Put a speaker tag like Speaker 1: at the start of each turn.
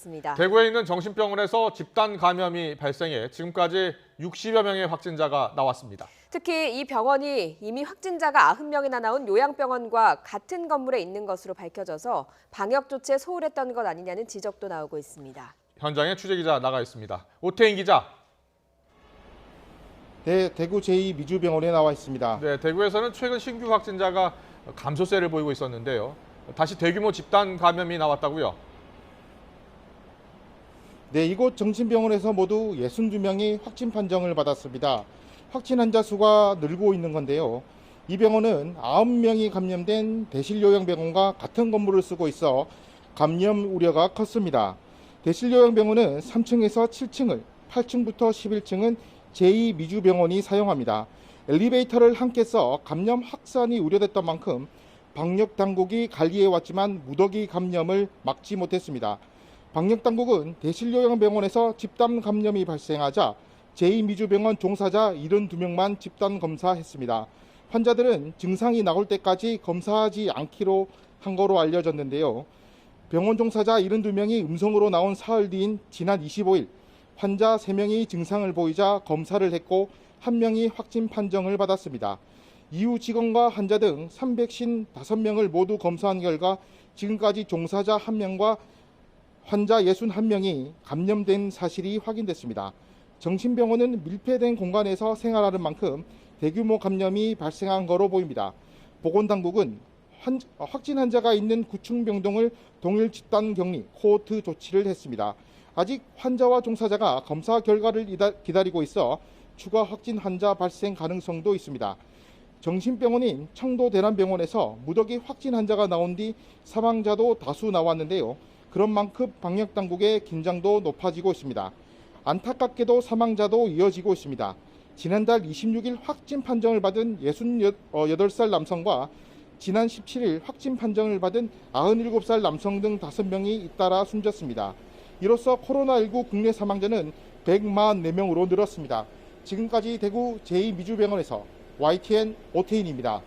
Speaker 1: 있습니다.
Speaker 2: 대구에 있는 정신병원에서 집단 감염이 발생해 지금까지 60여 명의 확진자가 나왔습니다.
Speaker 1: 특히 이 병원이 이미 확진자가 90명이나 나온 요양병원과 같은 건물에 있는 것으로 밝혀져서 방역 조치에 소홀했던 것 아니냐는 지적도 나오고 있습니다.
Speaker 2: 현장에 취재기자 나가 있습니다. 오태인 기자.
Speaker 3: 네, 대구 제2미주병원에 나와 있습니다.
Speaker 2: 네, 대구에서는 최근 신규 확진자가 감소세를 보이고 있었는데요. 다시 대규모 집단 감염이 나왔다고요?
Speaker 3: 네, 이곳 정신병원에서 모두 62명이 확진 판정을 받았습니다. 확진 환자 수가 늘고 있는 건데요. 이 병원은 90명이 감염된 대실요양병원과 같은 건물을 쓰고 있어 감염 우려가 컸습니다. 대실요양병원은 3층에서 7층을, 8층부터 11층은 제2미주병원이 사용합니다. 엘리베이터를 함께 써 감염 확산이 우려됐던 만큼 방역당국이 관리해왔지만 무더기 감염을 막지 못했습니다. 방역당국은 대실요양병원에서 집단 감염이 발생하자 제2미주병원 종사자 72명만 집단 검사했습니다. 환자들은 증상이 나올 때까지 검사하지 않기로 한 거로 알려졌는데요. 병원 종사자 72명이 음성으로 나온 사흘 뒤인 지난 25일 환자 3명이 증상을 보이자 검사를 했고 1명이 확진 판정을 받았습니다. 이후 직원과 환자 등 355명을 모두 검사한 결과 지금까지 종사자 1명과 환자 61명이 감염된 사실이 확인됐습니다. 정신병원은 밀폐된 공간에서 생활하는 만큼 대규모 감염이 발생한 거로 보입니다. 보건당국은 확진 환자가 있는 9층 병동을 동일 집단 격리, 코호트 조치를 했습니다. 아직 환자와 종사자가 검사 결과를 기다리고 있어 추가 확진 환자 발생 가능성도 있습니다. 정신병원인 청도대남병원에서 무더기 확진 환자가 나온 뒤 사망자도 다수 나왔는데요. 그런 만큼 방역당국의 긴장도 높아지고 있습니다. 안타깝게도 사망자도 이어지고 있습니다. 지난달 26일 확진 판정을 받은 68살 남성과 지난 17일 확진 판정을 받은 97살 남성 등 5명이 잇따라 숨졌습니다. 이로써 코로나19 국내 사망자는 144명으로 늘었습니다. 지금까지 대구 제2미주병원에서 YTN 오태인입니다.